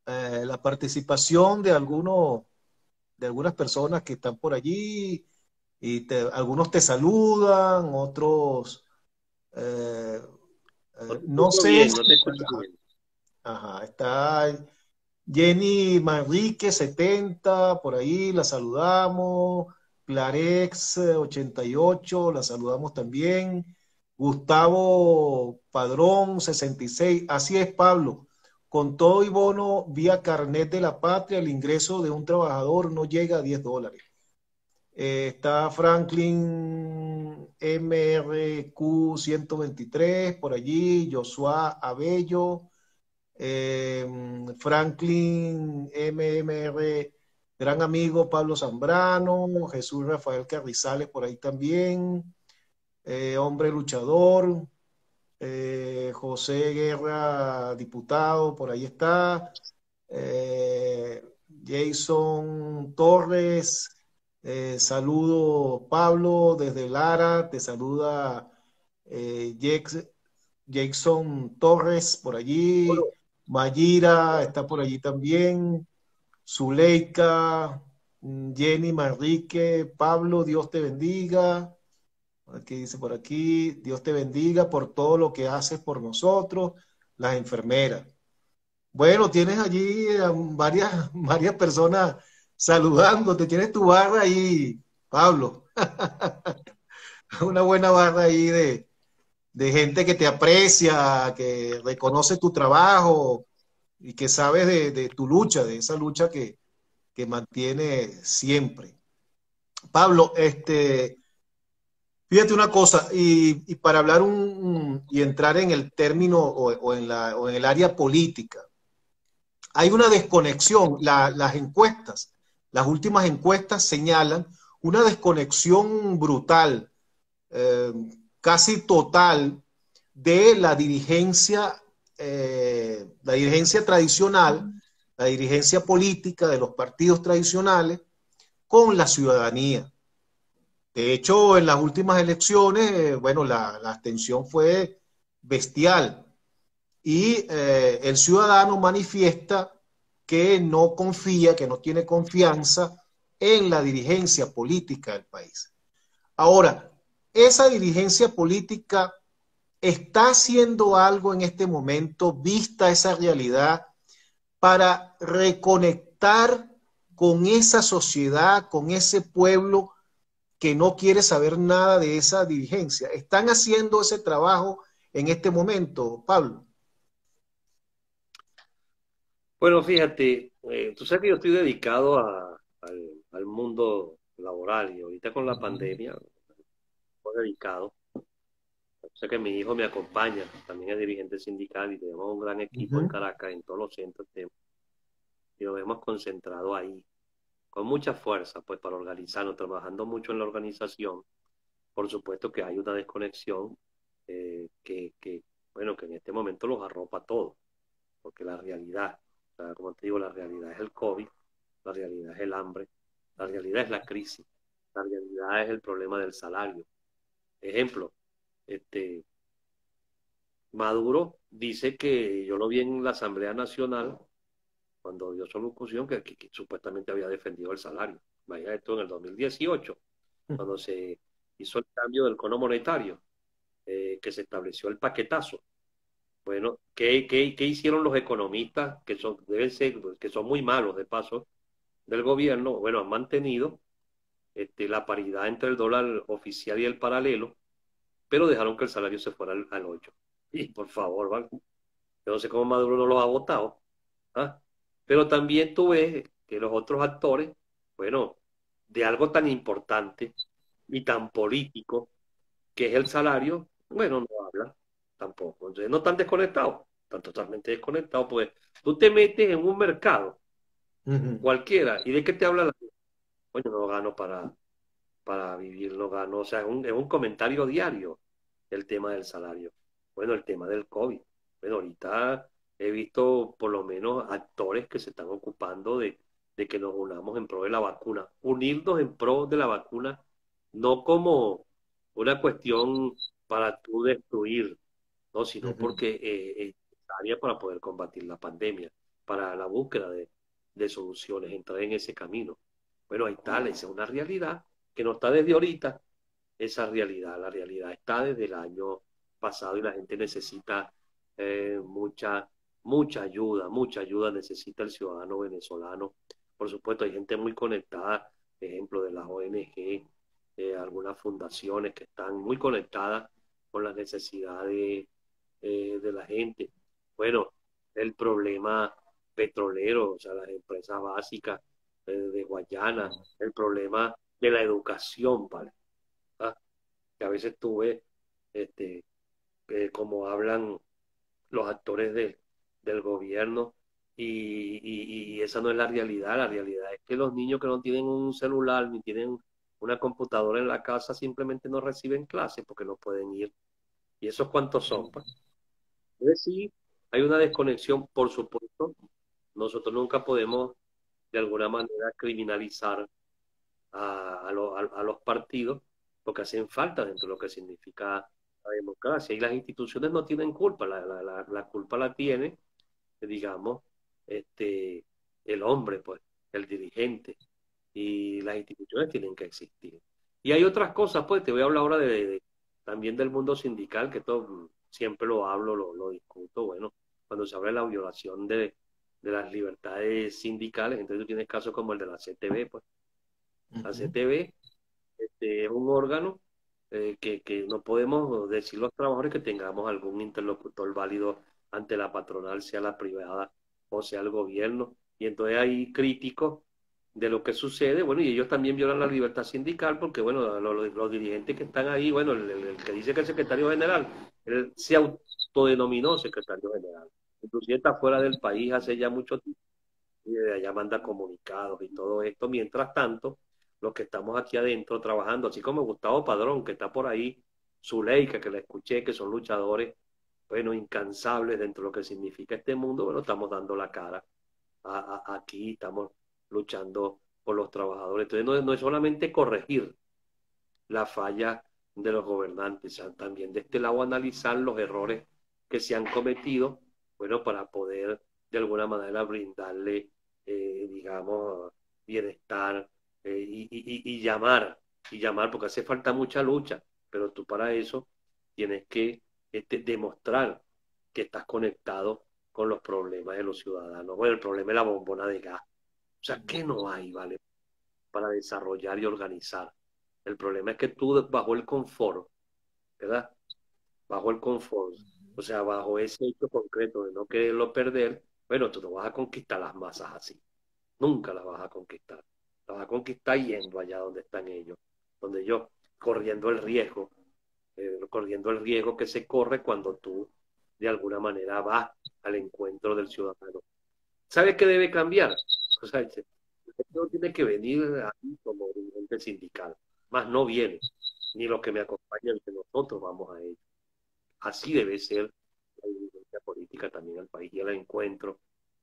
la participación de algunas personas que están por allí y algunos te saludan, otros, eh, No te no escucho sé bien, no si, te escucho bien. ajá, está Jenny Manrique 70 por ahí, la saludamos. Clarex 88, la saludamos también. Gustavo Padrón 66, así es, Pablo. Con todo y bono vía carnet de la patria, el ingreso de un trabajador no llega a $10. Está Franklin MRQ 123 por allí, Joshua Abello. Franklin MMR, gran amigo Pablo Zambrano, Jesús Rafael Carrizales por ahí también, hombre luchador, José Guerra, diputado, por ahí está, eh, Jason Torres, saludo Pablo desde Lara, te saluda Jason Torres por allí, Mayira está por allí también, Zuleika, Jenny Manrique, Pablo, Dios te bendiga. Aquí dice por aquí, Dios te bendiga por todo lo que haces por nosotros, las enfermeras. Bueno, tienes allí varias personas saludándote, tienes tu barra ahí, Pablo, una buena barra ahí de gente que te aprecia, que reconoce tu trabajo y que sabe de tu lucha, de esa lucha que mantiene siempre. Pablo, fíjate una cosa, y para hablar y entrar en el término o en el área política, hay una desconexión. Las encuestas, las últimas encuestas señalan una desconexión brutal, eh, casi total, de la dirigencia tradicional, la dirigencia política de los partidos tradicionales con la ciudadanía. De hecho, en las últimas elecciones, bueno, la abstención fue bestial y el ciudadano manifiesta que no confía, que no tiene confianza en la dirigencia política del país. Ahora, esa dirigencia política está haciendo algo en este momento, vista esa realidad, para reconectar con esa sociedad, con ese pueblo que no quiere saber nada de esa dirigencia. ¿Están haciendo ese trabajo en este momento, Pablo? Bueno, fíjate, tú sabes que yo estoy dedicado al mundo laboral y ahorita con la pandemia, estoy dedicado. Sé que mi hijo me acompaña, también es dirigente sindical y tenemos un gran equipo en Ujú, Caracas, en todos los centros, y nos hemos concentrado ahí con mucha fuerza, pues para organizarnos, trabajando mucho en la organización. Por supuesto que hay una desconexión bueno, que en este momento los arropa todo, porque la realidad, o sea, como te digo, la realidad es el COVID, la realidad es el hambre, la realidad es la crisis, la realidad es el problema del salario. Ejemplo, este, Maduro dice que yo lo vi en la Asamblea Nacional cuando dio su locución que supuestamente había defendido el salario. Vaya esto en el 2018, cuando se hizo el cambio del cono monetario, que se estableció el paquetazo. Bueno, ¿qué hicieron los economistas que deben ser, que son muy malos de paso del gobierno? Bueno, han mantenido la paridad entre el dólar oficial y el paralelo, pero dejaron que el salario se fuera al 8. Y por favor, ¿vale? Yo no sé cómo Maduro no los ha votado. ¿Ah? Pero también tú ves que los otros actores, bueno, de algo tan importante y tan político que es el salario, bueno, no hablan tampoco. Entonces no están desconectados, están totalmente desconectados, pues tú te metes en un mercado ujú. cualquiera y de qué te habla la gente. Coño, no gano para vivir, no gano. O sea, es un comentario diario el tema del salario. Bueno, el tema del COVID. Bueno, ahorita he visto por lo menos actores que se están ocupando de que nos unamos en pro de la vacuna. Unirnos en pro de la vacuna, no como una cuestión para tú destruir, ¿no? Sino Ujú. porque es necesaria para poder combatir la pandemia, para la búsqueda de soluciones, entrar en ese camino. Bueno, ahí está, esa es una realidad que no está desde ahorita, esa realidad, la realidad está desde el año pasado y la gente necesita mucha, mucha ayuda necesita el ciudadano venezolano. Por supuesto, hay gente muy conectada, ejemplo de las ONG, algunas fundaciones que están muy conectadas con las necesidades de la gente. Bueno, el problema petrolero, o sea, las empresas básicas de Guayana, el problema de la educación, ¿vale? ¿Ah? Que a veces tú ves este, cómo hablan los actores del gobierno y esa no es la realidad es que los niños que no tienen un celular ni tienen una computadora en la casa simplemente no reciben clases porque no pueden ir. ¿Y esos cuántos son? Pues? Es decir, hay una desconexión, por supuesto. Nosotros nunca podemos de alguna manera criminalizar a los partidos porque hacen falta dentro de lo que significa la democracia. Y las instituciones no tienen culpa, la culpa la tiene, digamos, este, el hombre, pues, el dirigente. Y las instituciones tienen que existir. Y hay otras cosas, pues, te voy a hablar ahora también del mundo sindical, que todo, siempre lo hablo, lo discuto, bueno, cuando se habla de la violación de las libertades sindicales, entonces tú tienes casos como el de la CTV, pues la Ujú. CTV es un órgano que no podemos decir los trabajadores que tengamos algún interlocutor válido ante la patronal, sea la privada o sea el gobierno. Y entonces hay críticos de lo que sucede, bueno, y ellos también violan la libertad sindical porque, bueno, los dirigentes que están ahí, bueno, el que dice que es secretario general, él se autodenominó secretario general. Inclusive está fuera del país hace ya mucho tiempo y de allá manda comunicados y todo esto. Mientras tanto, los que estamos aquí adentro trabajando, así como Gustavo Padrón, que está por ahí, Zuleika, que la escuché, que son luchadores, bueno, incansables dentro de lo que significa este mundo, bueno, estamos dando la cara aquí, estamos luchando por los trabajadores. Entonces, no es solamente corregir la falla de los gobernantes, también de este lado analizar los errores que se han cometido, bueno, para poder de alguna manera brindarle, digamos, bienestar y llamar, porque hace falta mucha lucha, pero tú para eso tienes que demostrar que estás conectado con los problemas de los ciudadanos. Bueno, el problema es la bombona de gas. O sea, ¿qué no hay, vale, para desarrollar y organizar? El problema es que tú, bajo el confort, ¿verdad? Bajo el confort, o sea, bajo ese hecho concreto de no quererlo perder, bueno, tú no vas a conquistar las masas así. Nunca las vas a conquistar. Las vas a conquistar yendo allá donde están ellos, donde yo, corriendo el riesgo que se corre cuando tú, de alguna manera, vas al encuentro del ciudadano. ¿Sabe qué debe cambiar? O sea, no tiene que venir a mí como dirigente sindical, más no viene, ni los que me acompañan, que nosotros vamos a ello. Así debe ser la dirigencia política también al país y el encuentro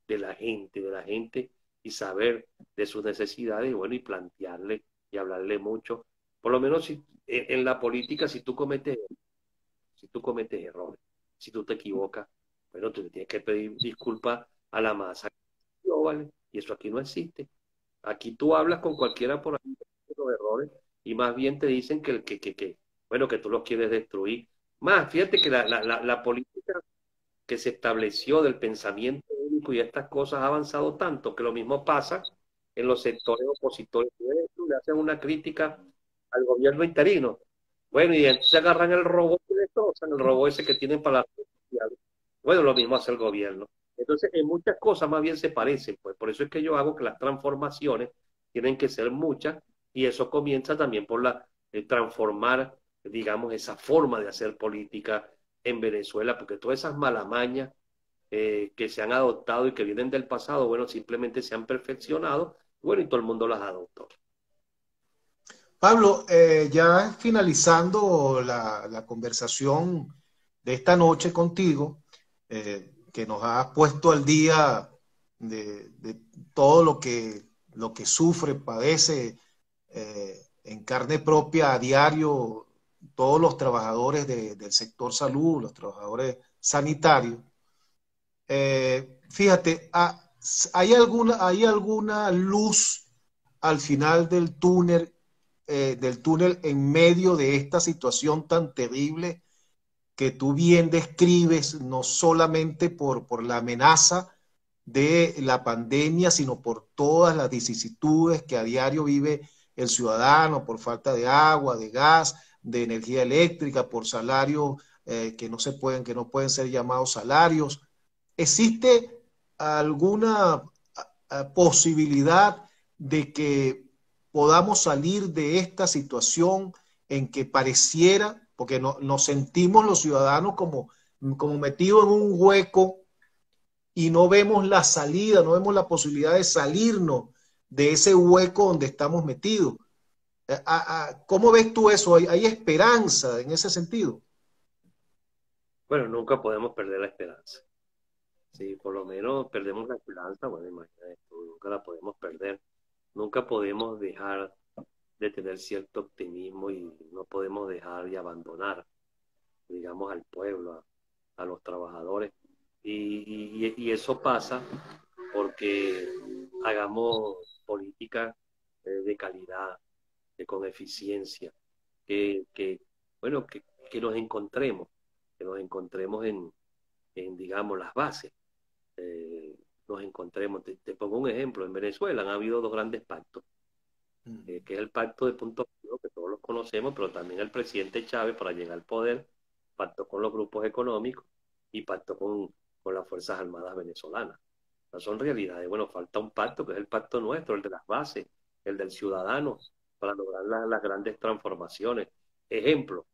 de la gente y saber de sus necesidades y bueno, y plantearle y hablarle mucho. Por lo menos si, en la política, si tú cometes errores, si tú te equivocas, bueno, tú le tienes que pedir disculpas a la masa. No, ¿vale? Y eso aquí no existe. Aquí tú hablas con cualquiera por ahí de los errores y más bien te dicen bueno, que tú los quieres destruir. Más, fíjate que la política que se estableció del pensamiento único y estas cosas ha avanzado tanto que lo mismo pasa en los sectores opositores. Tú le hacen una crítica al gobierno interino. Bueno, y entonces agarran el robot y destrozan el robot ese que tienen para las redes sociales. Bueno, lo mismo hace el gobierno. Entonces, en muchas cosas más bien se parecen, pues por eso es que yo hago que las transformaciones tienen que ser muchas y eso comienza también por transformar, digamos, esa forma de hacer política en Venezuela, porque todas esas malamañas que se han adoptado y que vienen del pasado, bueno, simplemente se han perfeccionado, bueno, y todo el mundo las adoptó. Pablo, ya finalizando la conversación de esta noche contigo, que nos has puesto al día de todo lo que sufre, padece en carne propia a diario todos los trabajadores del sector salud, los trabajadores sanitarios. Fíjate, hay alguna luz al final del túnel en medio de esta situación tan terrible que tú bien describes, no solamente por la amenaza de la pandemia, sino por todas las vicisitudes que a diario vive el ciudadano, por falta de agua, de gas, de energía eléctrica, por salarios que no pueden ser llamados salarios. ¿Existe alguna posibilidad de que podamos salir de esta situación en que pareciera, porque nos sentimos los ciudadanos como metidos en un hueco y no vemos la salida, no vemos la posibilidad de salirnos de ese hueco donde estamos metidos? ¿Cómo ves tú eso? ¿Hay esperanza en ese sentido? Bueno, nunca podemos perder la esperanza. Si por lo menos perdemos la esperanza, bueno, imagínate, nunca la podemos perder. Nunca podemos dejar de tener cierto optimismo y no podemos dejar de abandonar, digamos, al pueblo, a los trabajadores. Y eso pasa porque hagamos política de calidad, con eficiencia, que bueno, que nos encontremos digamos, las bases, nos encontremos. Te pongo un ejemplo, en Venezuela han habido dos grandes pactos, que es el pacto de Punto Fijo, que todos los conocemos, pero también el presidente Chávez, para llegar al poder, pactó con los grupos económicos y pactó con las Fuerzas Armadas venezolanas. No son realidades. Bueno, falta un pacto, que es el pacto nuestro, el de las bases, el del ciudadano, para lograr las grandes transformaciones. Ejemplo,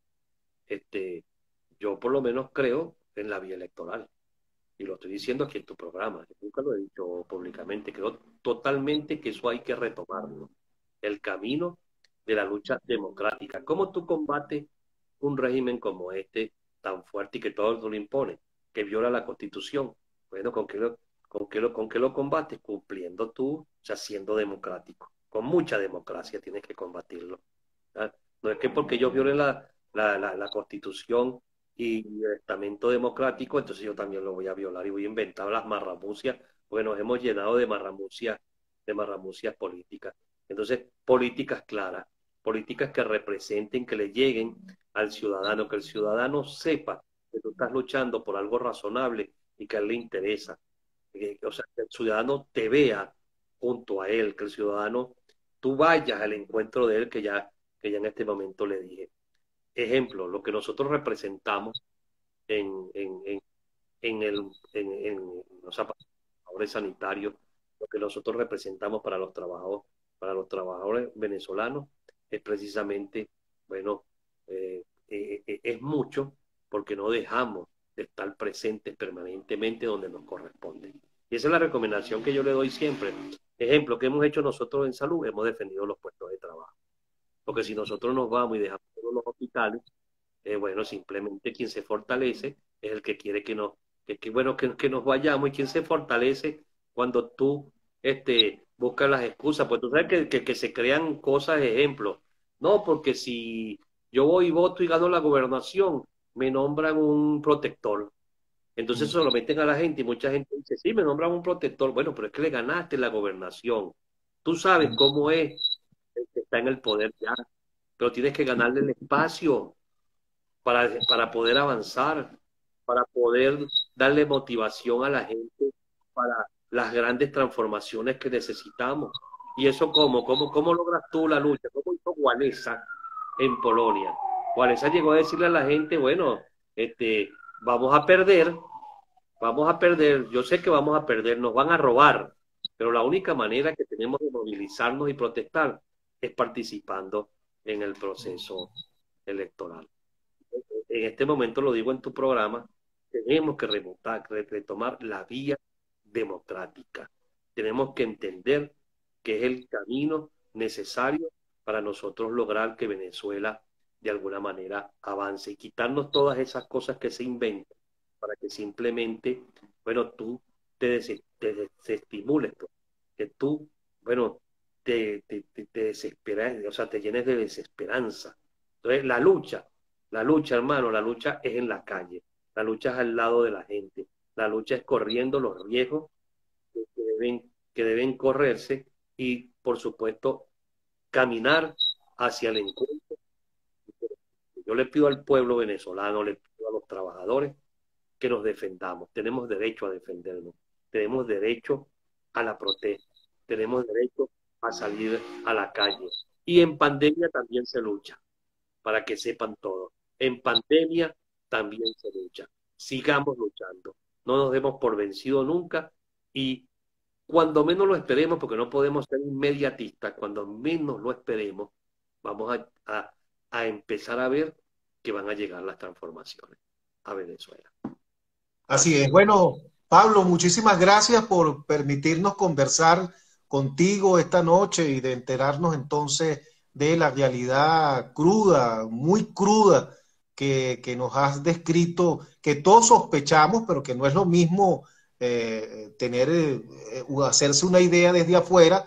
yo por lo menos creo en la vía electoral. Y lo estoy diciendo aquí en tu programa. Yo nunca lo he dicho públicamente. Creo totalmente que eso hay que retomarlo. El camino de la lucha democrática. ¿Cómo tú combates un régimen como este, tan fuerte y que todo lo impone, que viola la Constitución? Bueno, ¿con qué lo combates? Cumpliendo tú, o sea, siendo democrático. Con mucha democracia tienes que combatirlo. ¿Ah? No es que porque ellos violen la Constitución y el estamento democrático, entonces yo también lo voy a violar y voy a inventar las marramucias, porque nos hemos llenado de marramucias políticas. Entonces, políticas claras, políticas que representen, que le lleguen al ciudadano, que el ciudadano sepa que tú estás luchando por algo razonable y que a él le interesa. O sea, que el ciudadano te vea junto a él, que el ciudadano, tú vayas al encuentro de él que ya en este momento le dije. Ejemplo, lo que nosotros representamos en, en, en, en los trabajadores sanitarios, lo que nosotros representamos para los trabajadores venezolanos, es precisamente, bueno, es mucho porque no dejamos de estar presentes permanentemente donde nos corresponde. Y esa es la recomendación que yo le doy siempre. Ejemplo, que hemos hecho nosotros en salud, hemos defendido los puestos de trabajo. Porque si nosotros nos vamos y dejamos todos los hospitales, bueno, simplemente quien se fortalece es el que quiere bueno, que nos vayamos, y quien se fortalece cuando tú buscas las excusas. Pues tú sabes que se crean cosas, ejemplos. No, porque si yo voy y voto y gano la gobernación, me nombran un protector. Entonces se lo meten a la gente y mucha gente dice, sí, me nombran un protector. Bueno, pero es que le ganaste la gobernación. Tú sabes cómo es el que está en el poder ya, pero tienes que ganarle el espacio para poder avanzar, para poder darle motivación a la gente para las grandes transformaciones que necesitamos. ¿Y eso cómo logras tú la lucha? ¿Cómo hizo Walesa en Polonia? Walesa llegó a decirle a la gente, bueno, vamos a perder, yo sé que vamos a perder, nos van a robar, pero la única manera que tenemos de movilizarnos y protestar es participando en el proceso electoral. En este momento, lo digo en tu programa, tenemos que retomar la vía democrática. Tenemos que entender que es el camino necesario para nosotros lograr que Venezuela de alguna manera avance y quitarnos todas esas cosas que se inventan para que simplemente, bueno, tú te desestimules, que tú, bueno, te desesperas, o sea, te llenes de desesperanza. Entonces, la lucha, hermano, la lucha es en la calle, la lucha es al lado de la gente, la lucha es corriendo los riesgos que deben correrse y, por supuesto, caminar hacia el encuentro. Yo le pido al pueblo venezolano, le pido a los trabajadores que nos defendamos. Tenemos derecho a defendernos, tenemos derecho a la protesta, tenemos derecho a salir a la calle. Y en pandemia también se lucha, para que sepan todo. En pandemia también se lucha. Sigamos luchando. No nos demos por vencido nunca y cuando menos lo esperemos, porque no podemos ser inmediatistas, cuando menos lo esperemos, vamos a empezar a ver que van a llegar las transformaciones a Venezuela. Así es. Bueno, Pablo, muchísimas gracias por permitirnos conversar contigo esta noche y de enterarnos entonces de la realidad cruda, muy cruda, que nos has descrito, que todos sospechamos, pero que no es lo mismo hacerse una idea desde afuera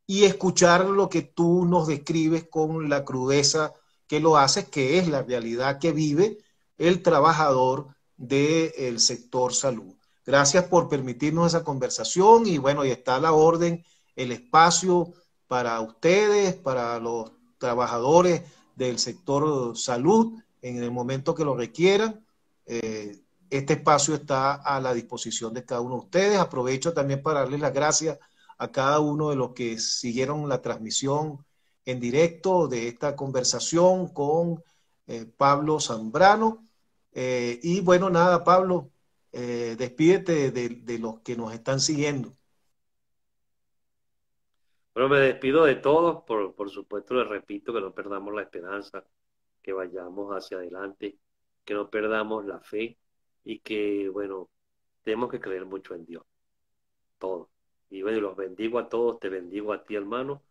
y escuchar lo que tú nos describes con la crudeza que lo haces, que es la realidad que vive el trabajador del sector salud. Gracias por permitirnos esa conversación y bueno, y está a la orden el espacio para ustedes, para los trabajadores del sector salud, en el momento que lo requieran. Este espacio está a la disposición de cada uno de ustedes. Aprovecho también para darles las gracias a cada uno de los que siguieron la transmisión en directo de esta conversación con Pablo Zambrano. Y bueno, nada, Pablo, despídete de los que nos están siguiendo. Bueno, me despido de todos, por supuesto les repito que no perdamos la esperanza, que vayamos hacia adelante, que no perdamos la fe y que, bueno, tenemos que creer mucho en Dios, todos. Y bueno, los bendigo a todos, te bendigo a ti, hermano,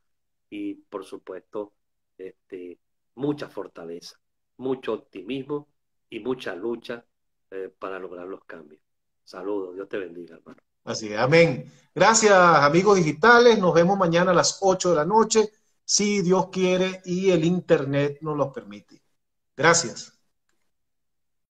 y por supuesto, este, mucha fortaleza, mucho optimismo y mucha lucha para lograr los cambios. Saludos, Dios te bendiga, hermano. Así es, amén. Gracias, amigos digitales. Nos vemos mañana a las 8 de la noche, si Dios quiere y el internet nos lo permite. Gracias.